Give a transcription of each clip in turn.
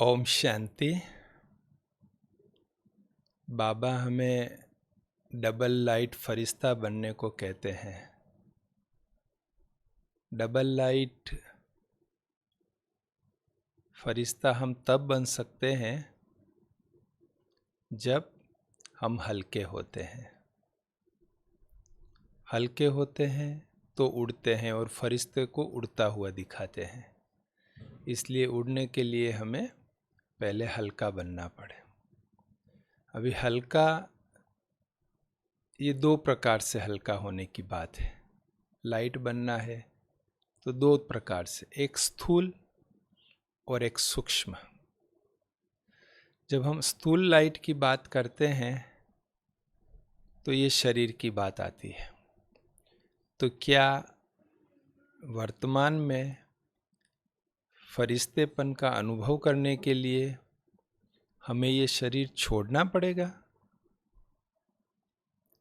ओम शांति। बाबा हमें double light फरिश्ता बनने को कहते हैं। डबल लाइट फरिश्ता हम तब बन सकते हैं जब हम हल्के होते हैं। हल्के होते हैं तो उड़ते हैं और फरिश्ते को उड़ता हुआ दिखाते हैं। इसलिए उड़ने के लिए हमें पहले हल्का बनना पड़े। अभी हल्का, ये दो प्रकार से हल्का होने की बात है। लाइट बनना है तो दो प्रकार से, एक स्थूल और एक सूक्ष्म। जब हम स्थूल लाइट की बात करते हैं तो ये शरीर की बात आती है। तो क्या वर्तमान में फरिश्तेपन का अनुभव करने के लिए हमें ये शरीर छोड़ना पड़ेगा?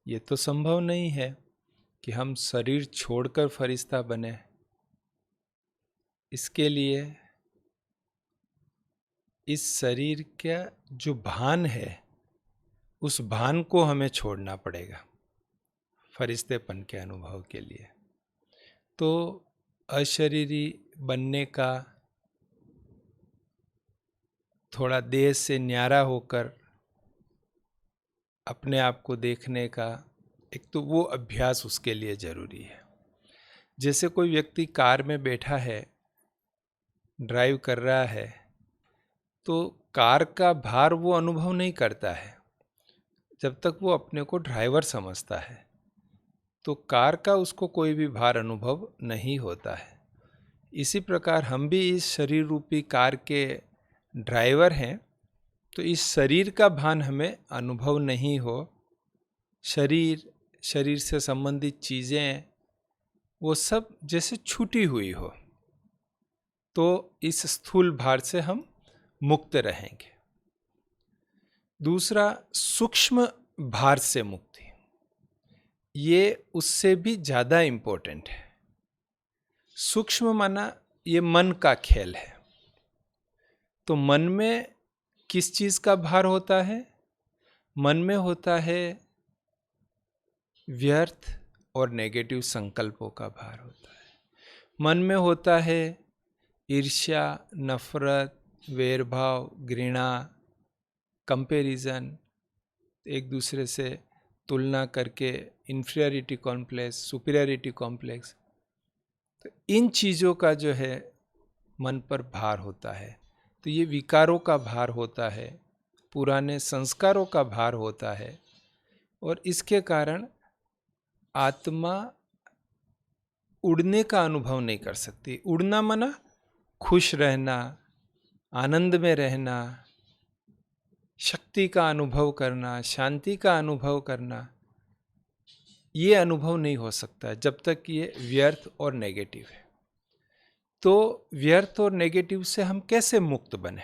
ये तो संभव नहीं है कि हम शरीर छोड़कर फरिश्ता बने। इसके लिए इस शरीर का जो भान है उस भान को हमें छोड़ना पड़ेगा फरिश्तेपन के अनुभव के लिए। तो अशरीरी बनने का, थोड़ा देह से न्यारा होकर अपने आप को देखने का, एक तो वो अभ्यास उसके लिए जरूरी है। जैसे कोई व्यक्ति कार में बैठा है, ड्राइव कर रहा है, तो कार का भार वो अनुभव नहीं करता है जब तक वो अपने को ड्राइवर समझता है। तो कार का उसको कोई भी भार अनुभव नहीं होता है। इसी प्रकार हम भी इस शरीर रूपी कार के ड्राइवर हैं। तो इस शरीर का भान हमें अनुभव नहीं हो, शरीर से संबंधित चीज़ें वो सब जैसे छूटी हुई हो, तो इस स्थूल भार से हम मुक्त रहेंगे। दूसरा, सूक्ष्म भार से मुक्ति, ये उससे भी ज़्यादा इम्पोर्टेंट है। सूक्ष्म माना ये मन का खेल है। तो मन में किस चीज़ का भार होता है? मन में होता है व्यर्थ और नेगेटिव संकल्पों का भार होता है। मन में होता है ईर्ष्या, नफरत, वैरभाव, घृणा, कंपैरिजन, एक दूसरे से तुलना करके इन्फीरियरिटी कॉम्प्लेक्स, सुपीरियरिटी कॉम्प्लेक्स। तो इन चीज़ों का जो है मन पर भार होता है। तो ये विकारों का भार होता है, पुराने संस्कारों का भार होता है। और इसके कारण आत्मा उड़ने का अनुभव नहीं कर सकती। उड़ना माना खुश रहना, आनंद में रहना, शक्ति का अनुभव करना, शांति का अनुभव करना, ये अनुभव नहीं हो सकता जब तक ये व्यर्थ और नेगेटिव है। तो व्यर्थ और नेगेटिव से हम कैसे मुक्त बने?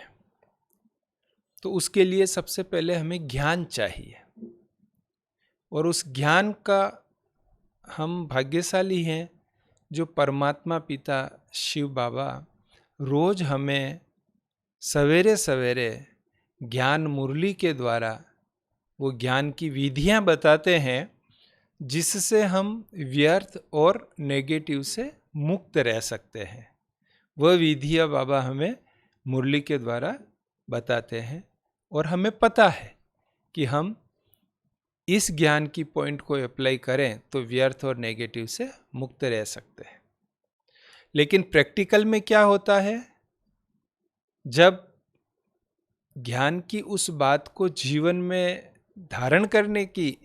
तो उसके लिए सबसे पहले हमें ज्ञान चाहिए। और उस ज्ञान का हम भाग्यशाली हैं जो परमात्मा पिता शिव बाबा रोज हमें सवेरे सवेरे ज्ञान मुरली के द्वारा वो ज्ञान की विधियां बताते हैं, जिससे हम व्यर्थ और नेगेटिव से मुक्त रह सकते हैं। वह विधियां बाबा हमें मुरली के द्वारा बताते हैं और हमें पता है कि हम इस ज्ञान की पॉइंट को अप्लाई करें तो व्यर्थ और नेगेटिव से मुक्त रह सकते हैं। लेकिन प्रैक्टिकल में क्या होता है? जब ज्ञान की उस बात को जीवन में धारण करने की,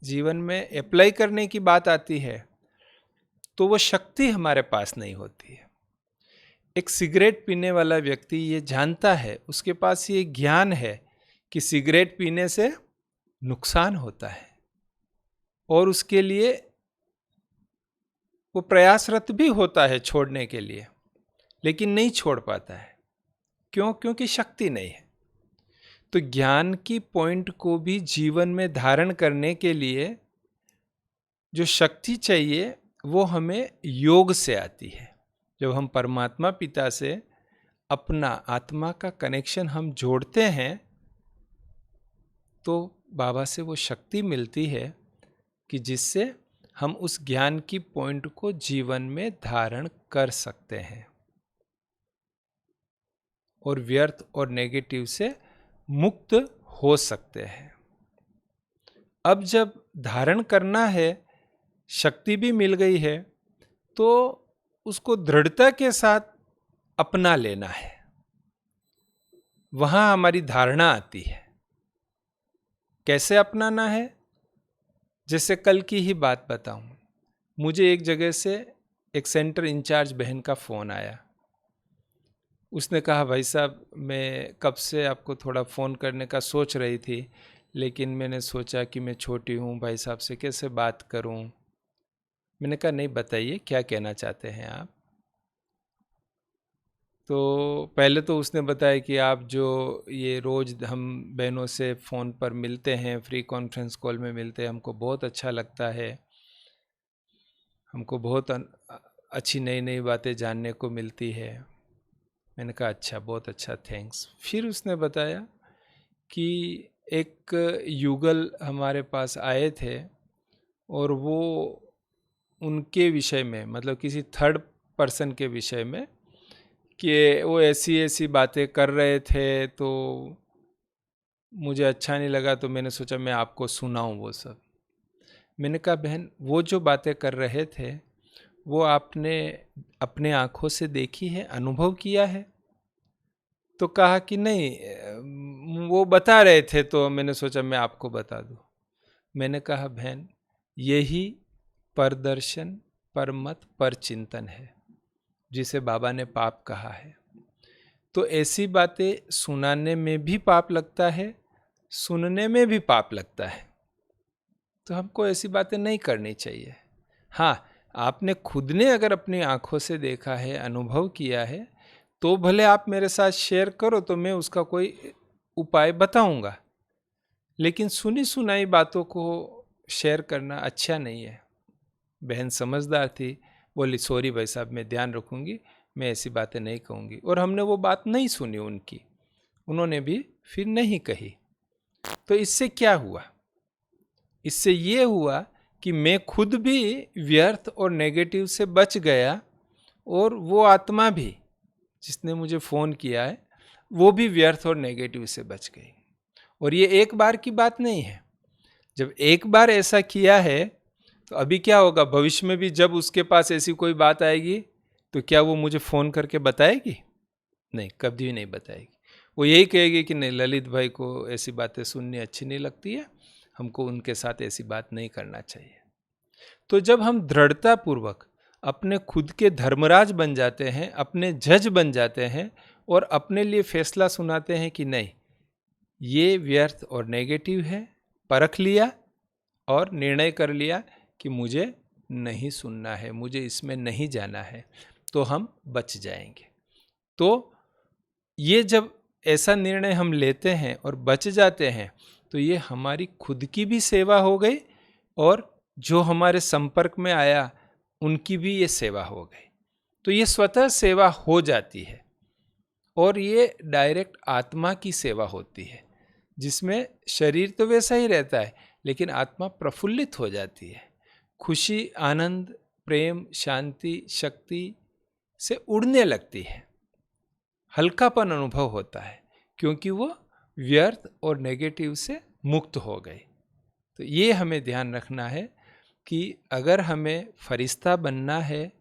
जीवन में अप्लाई करने की बात आती है तो वो शक्ति हमारे पास नहीं होती है। एक सिगरेट पीने वाला व्यक्ति ये जानता है, उसके पास ये ज्ञान है कि सिगरेट पीने से नुकसान होता है और उसके लिए वो प्रयासरत भी होता है छोड़ने के लिए, लेकिन नहीं छोड़ पाता है। क्यों? क्योंकि शक्ति नहीं है। तो ज्ञान की पॉइंट को भी जीवन में धारण करने के लिए जो शक्ति चाहिए वो हमें योग से आती है। जब हम परमात्मा पिता से अपना आत्मा का कनेक्शन हम जोड़ते हैं तो बाबा से वो शक्ति मिलती है कि जिससे हम उस ज्ञान की पॉइंट को जीवन में धारण कर सकते हैं और व्यर्थ और नेगेटिव से मुक्त हो सकते हैं। अब जब धारण करना है, शक्ति भी मिल गई है, तो उसको दृढ़ता के साथ अपना लेना है। वहां हमारी धारणा आती है। कैसे अपनाना है? जैसे कल की ही बात बताऊं, मुझे एक जगह से एक सेंटर इंचार्ज बहन का फ़ोन आया। उसने कहा, भाई साहब मैं कब से आपको थोड़ा फ़ोन करने का सोच रही थी, लेकिन मैंने सोचा कि मैं छोटी हूँ, भाई साहब से कैसे बात करूँ। मैंने कहा नहीं, बताइए क्या कहना चाहते हैं आप। तो पहले तो उसने बताया कि आप जो ये रोज़ हम बहनों से फ़ोन पर मिलते हैं, फ्री कॉन्फ्रेंस कॉल में मिलते हैं, हमको बहुत अच्छा लगता है, हमको बहुत अच्छी नई नई बातें जानने को मिलती है। मैंने कहा अच्छा, बहुत अच्छा, थैंक्स। फिर उसने बताया कि एक युगल हमारे पास आए थे और वो उनके विषय में, मतलब किसी थर्ड पर्सन के विषय में, कि वो ऐसी ऐसी बातें कर रहे थे, तो मुझे अच्छा नहीं लगा, तो मैंने सोचा मैं आपको सुनाऊं वो सब। मैंने कहा बहन, वो जो बातें कर रहे थे वो आपने अपने आँखों से देखी है, अनुभव किया है? तो कहा कि नहीं, वो बता रहे थे तो मैंने सोचा मैं आपको बता दूं। मैंने कहा बहन, यही परदर्शन, परमत, परचिंतन है जिसे बाबा ने पाप कहा है। तो ऐसी बातें सुनाने में भी पाप लगता है, सुनने में भी पाप लगता है। तो हमको ऐसी बातें नहीं करनी चाहिए। हाँ, आपने खुद ने अगर अपनी आंखों से देखा है, अनुभव किया है, तो भले आप मेरे साथ शेयर करो, तो मैं उसका कोई उपाय बताऊंगा, लेकिन सुनी सुनाई बातों को शेयर करना अच्छा नहीं है। बहन समझदार थी, बोली सॉरी भाई साहब, मैं ध्यान रखूंगी, मैं ऐसी बातें नहीं कहूँगी। और हमने वो बात नहीं सुनी उनकी, उन्होंने भी फिर नहीं कही। तो इससे क्या हुआ? इससे ये हुआ कि मैं खुद भी व्यर्थ और नेगेटिव से बच गया, और वो आत्मा भी जिसने मुझे फ़ोन किया है वो भी व्यर्थ और नेगेटिव से बच गई। और ये एक बार की बात नहीं है। जब एक बार ऐसा किया है तो अभी क्या होगा, भविष्य में भी जब उसके पास ऐसी कोई बात आएगी तो क्या वो मुझे फ़ोन करके बताएगी? नहीं, कभी नहीं बताएगी। वो यही कहेगी कि नहीं, ललित भाई को ऐसी बातें सुननी अच्छी नहीं लगती है, हमको उनके साथ ऐसी बात नहीं करना चाहिए। तो जब हम दृढ़ता पूर्वक अपने खुद के धर्मराज बन जाते हैं, अपने जज बन जाते हैं, और अपने लिए फैसला सुनाते हैं कि नहीं, ये व्यर्थ और नेगेटिव है, परख लिया और निर्णय कर लिया कि मुझे नहीं सुनना है, मुझे इसमें नहीं जाना है, तो हम बच जाएंगे। तो ये जब ऐसा निर्णय हम लेते हैं और बच जाते हैं, तो ये हमारी खुद की भी सेवा हो गई, और जो हमारे संपर्क में आया उनकी भी ये सेवा हो गई। तो ये स्वतः सेवा हो जाती है, और ये डायरेक्ट आत्मा की सेवा होती है, जिसमें शरीर तो वैसा ही रहता है, लेकिन आत्मा प्रफुल्लित हो जाती है। खुशी, आनंद, प्रेम, शांति, शक्ति से उड़ने लगती है, हल्कापन अनुभव होता है, क्योंकि वो व्यर्थ और नेगेटिव से मुक्त हो गए। तो ये हमें ध्यान रखना है कि अगर हमें फरिश्ता बनना है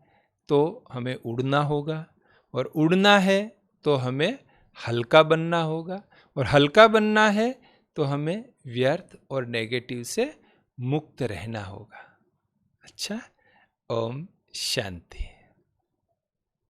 तो हमें उड़ना होगा, और उड़ना है तो हमें हल्का बनना होगा, और हल्का बनना है तो हमें व्यर्थ और नेगेटिव से मुक्त रहना होगा। अच्छा, ओम शांति।